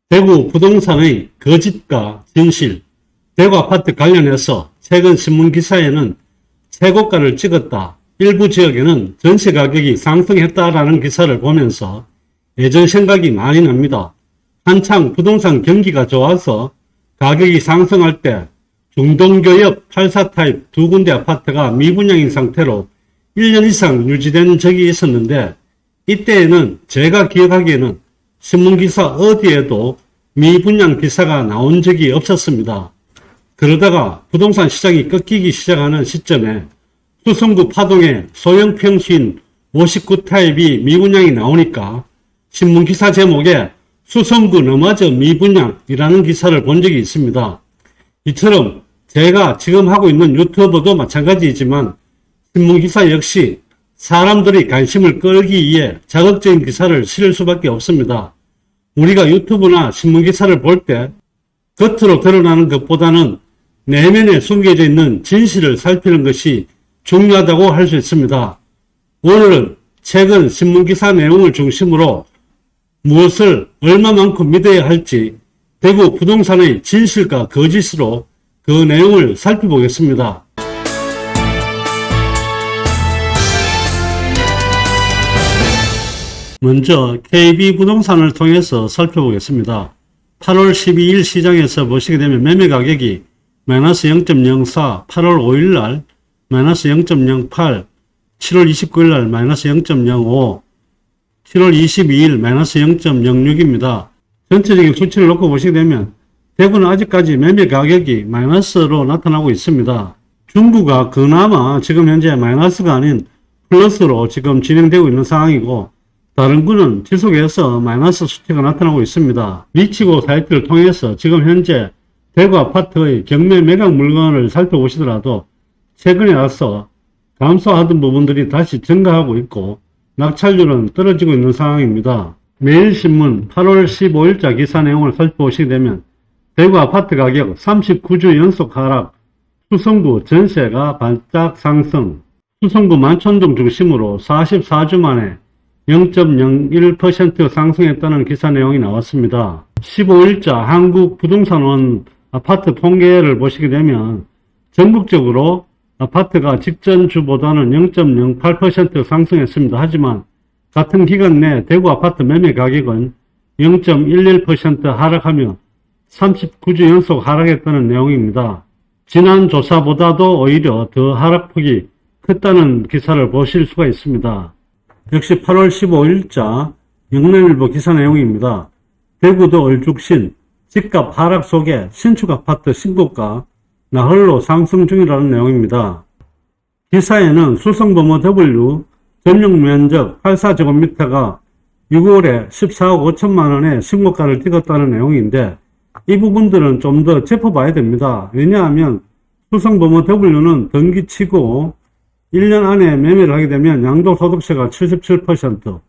대구 부동산의 거짓과 진실, 대구 아파트 관련해서 최근 신문기사에는 최고가를 찍었다, 일부 지역에는 전세 가격이 상승했다라는 기사를 보면서 예전 생각이 많이 납니다. 한창 부동산 경기가 좋아서 가격이 상승할 때 중동교역 84 타입 두 군데 아파트가 미분양인 상태로 1년 이상 유지된 적이 있었는데, 이때에는 제가 기억하기에는 신문기사 어디에도 미분양 기사가 나온 적이 없었습니다. 그러다가 부동산 시장이 꺾이기 시작하는 시점에 수성구 파동에 소형 평수인 59 타입이 미분양이 나오니까 신문기사 제목에 수성구 너마저 미분양이라는 기사를 본 적이 있습니다. 이처럼 제가 지금 하고 있는 유튜브도 마찬가지이지만 신문기사 역시 사람들이 관심을 끌기 위해 자극적인 기사를 실을 수밖에 없습니다. 우리가 유튜브나 신문기사를 볼 때 겉으로 드러나는 것보다는 내면에 숨겨져 있는 진실을 살피는 것이 중요하다고 할 수 있습니다. 오늘은 최근 신문기사 내용을 중심으로 무엇을 얼마만큼 믿어야 할지 대구 부동산의 진실과 거짓으로 그 내용을 살펴보겠습니다. 먼저 KB부동산을 통해서 살펴보겠습니다. 8월 12일 시장에서 보시게 되면 매매 가격이 마이너스 0.04, 8월 5일날 마이너스 0.08, 7월 29일날 마이너스 0.05, 7월 22일 마이너스 0.06입니다. 전체적인 수치를 놓고 보시게 되면 대구는 아직까지 매매 가격이 마이너스로 나타나고 있습니다. 중구가 그나마 지금 현재 마이너스가 아닌 플러스로 지금 진행되고 있는 상황이고, 다른 구는 지속해서 마이너스 수치가 나타나고 있습니다. 리치고 사이트를 통해서 지금 현재 대구 아파트의 경매 매각 물건을 살펴보시더라도 최근에 와서 감소하던 부분들이 다시 증가하고 있고 낙찰률은 떨어지고 있는 상황입니다. 매일신문 8월 15일자 기사 내용을 살펴보시게 되면 대구 아파트 가격 39주 연속 하락, 수성구 전세가 반짝 상승, 수성구 만촌동 중심으로 44주 만에 0.01% 상승했다는 기사 내용이 나왔습니다. 15일자 한국부동산원 아파트 통계를 보시게 되면 전국적으로 아파트가 직전 주보다는 0.08% 상승했습니다. 하지만 같은 기간 내 대구 아파트 매매 가격은 0.11% 하락하며 39주 연속 하락했다는 내용입니다. 지난 조사보다도 오히려 더 하락폭이 컸다는 기사를 보실 수가 있습니다. 역시 8월 15일자 영남일보 기사 내용입니다. 대구도 얼죽신, 집값 하락 속에 신축 아파트 신고가 나흘로 상승 중이라는 내용입니다. 기사에는 수성범어 W 전용 면적 84제곱미터가 6월에 14억 5천만 원의 신고가를 찍었다는 내용인데, 이 부분들은 좀 더 짚어봐야 됩니다. 왜냐하면 수성범어 W는 등기치고 1년 안에 매매를 하게 되면 양도소득세가 77%,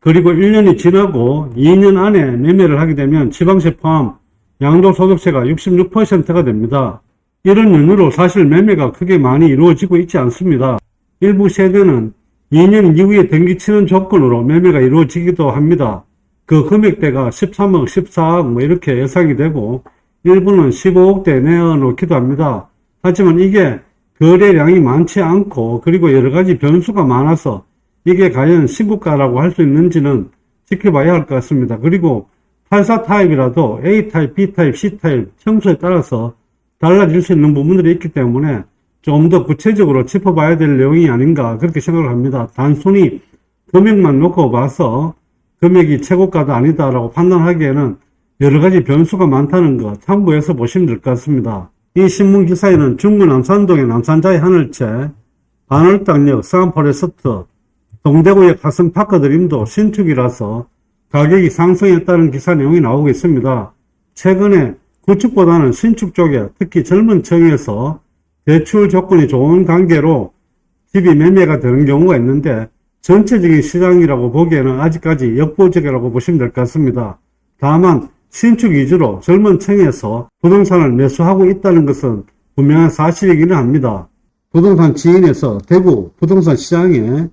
그리고 1년이 지나고 2년 안에 매매를 하게 되면 지방세 포함 양도소득세가 66%가 됩니다. 이런 이유로 사실 매매가 크게 많이 이루어지고 있지 않습니다. 일부 세대는 2년 이후에 등기치는 조건으로 매매가 이루어지기도 합니다. 그 금액대가 13억, 14억 이렇게 예상이 되고 일부는 15억대 내어놓기도 합니다. 하지만 이게 거래량이 많지 않고 그리고 여러가지 변수가 많아서 이게 과연 신고가라고 할 수 있는지는 지켜봐야 할 것 같습니다. 그리고 84 타입이라도 A 타입, B 타입, C 타입 청수에 따라서 달라질 수 있는 부분들이 있기 때문에 좀 더 구체적으로 짚어봐야 될 내용이 아닌가 그렇게 생각을 합니다. 단순히 금액만 놓고 봐서 금액이 최고가도 아니다라고 판단하기에는 여러가지 변수가 많다는 거 참고해서 보시면 될 것 같습니다. 이 신문 기사에는 중구 남산동의 남산자의 하늘채, 반월당역 상암포레스트, 동대구역 화성파크 드림도 신축이라서 가격이 상승했다는 기사 내용이 나오고 있습니다. 최근에 구축보다는 신축 쪽에 특히 젊은 층에서 대출 조건이 좋은 관계로 집이 매매가 되는 경우가 있는데, 전체적인 시장이라고 보기에는 아직까지 역보적이라고 보시면 될 것 같습니다. 다만 신축 위주로 젊은 층에서 부동산을 매수하고 있다는 것은 분명한 사실이기는 합니다. 부동산 지인에서 대구 부동산 시장의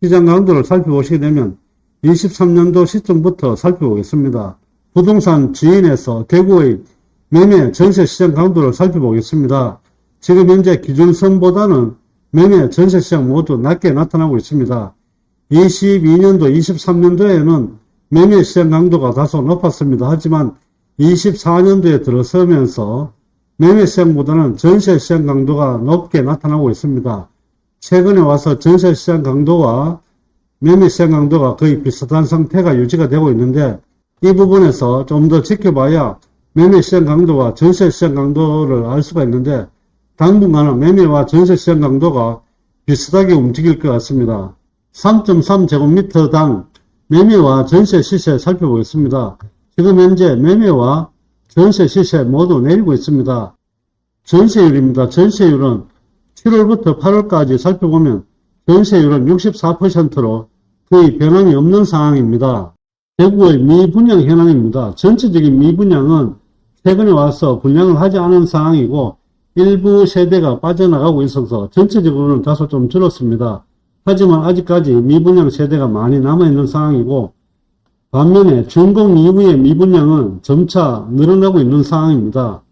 시장 강도를 살펴보시게 되면 23년도 시점부터 살펴보겠습니다. 부동산 지인에서 대구의 매매 전세 시장 강도를 살펴보겠습니다. 지금 현재 기준선보다는 매매 전세 시장 모두 낮게 나타나고 있습니다. 22년도, 23년도에는 매매 시장 강도가 다소 높았습니다. 하지만 24년도에 들어서면서 매매 시장보다는 전세 시장 강도가 높게 나타나고 있습니다. 최근에 와서 전세 시장 강도와 매매 시장 강도가 거의 비슷한 상태가 유지가 되고 있는데, 이 부분에서 좀 더 지켜봐야 매매 시장 강도와 전세 시장 강도를 알 수가 있는데, 당분간은 매매와 전세 시장 강도가 비슷하게 움직일 것 같습니다. 3.3제곱미터당 매매와 전세 시세 살펴보겠습니다. 지금 현재 매매와 전세 시세 모두 내리고 있습니다. 전세율입니다. 전세율은 7월부터 8월까지 살펴보면 전세율은 64%로 거의 변함이 없는 상황입니다. 대구의 미분양 현황입니다. 전체적인 미분양은 최근에 와서 분양을 하지 않은 상황이고 일부 세대가 빠져나가고 있어서 전체적으로는 다소 좀 줄었습니다. 하지만 아직까지 미분양 세대가 많이 남아있는 상황이고, 반면에 준공 이후의 미분양은 점차 늘어나고 있는 상황입니다.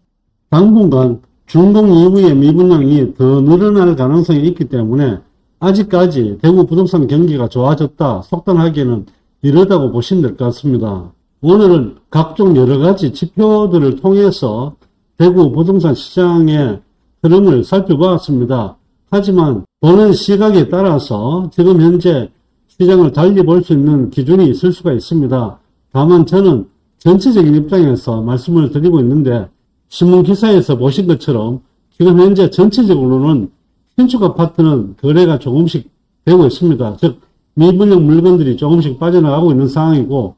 당분간 준공 이후의 미분양이 더 늘어날 가능성이 있기 때문에 아직까지 대구 부동산 경기가 좋아졌다 속단하기에는 이르다고 보시면 될 것 같습니다. 오늘은 각종 여러가지 지표들을 통해서 대구 부동산 시장의 흐름을 살펴보았습니다. 하지만 보는 시각에 따라서 지금 현재 시장을 달리 볼 수 있는 기준이 있을 수가 있습니다. 다만 저는 전체적인 입장에서 말씀을 드리고 있는데, 신문기사에서 보신 것처럼 지금 현재 전체적으로는 신축 아파트는 거래가 조금씩 되고 있습니다. 즉 미분양 물건들이 조금씩 빠져나가고 있는 상황이고,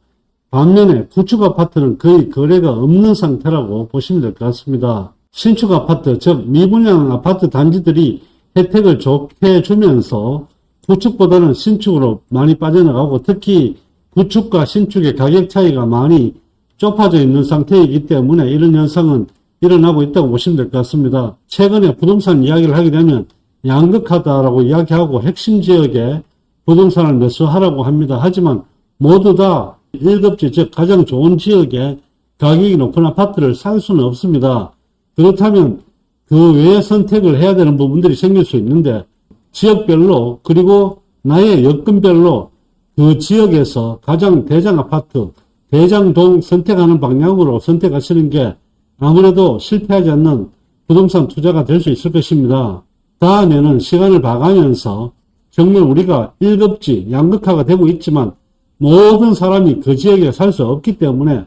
반면에 구축 아파트는 거의 거래가 없는 상태라고 보시면 될 것 같습니다. 신축 아파트, 즉 미분양 아파트 단지들이 혜택을 좋게 주면서 구축보다는 신축으로 많이 빠져나가고, 특히 구축과 신축의 가격 차이가 많이 좁아져 있는 상태이기 때문에 이런 현상은 일어나고 있다고 보시면 될 것 같습니다. 최근에 부동산 이야기를 하게 되면 양극화다라고 이야기하고 핵심 지역에 부동산을 매수하라고 합니다. 하지만 모두 다 1급지, 즉 가장 좋은 지역에 가격이 높은 아파트를 살 수는 없습니다. 그렇다면 그 외에 선택을 해야 되는 부분들이 생길 수 있는데, 지역별로 그리고 나의 여건별로 그 지역에서 가장 대장 아파트, 대장동 선택하는 방향으로 선택하시는 게 아무래도 실패하지 않는 부동산 투자가 될 수 있을 것입니다. 다음에는 시간을 봐가면서 정말 우리가 1급지, 양극화가 되고 있지만 모든 사람이 그 지역에 살 수 없기 때문에,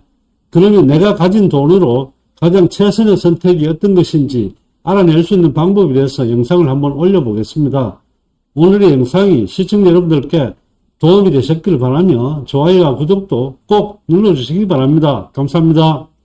그러면 내가 가진 돈으로 가장 최선의 선택이 어떤 것인지 알아낼 수 있는 방법에 대해서 영상을 한번 올려보겠습니다. 오늘의 영상이 시청자 여러분들께 도움이 되셨기를 바라며 좋아요와 구독도 꼭 눌러주시기 바랍니다. 감사합니다.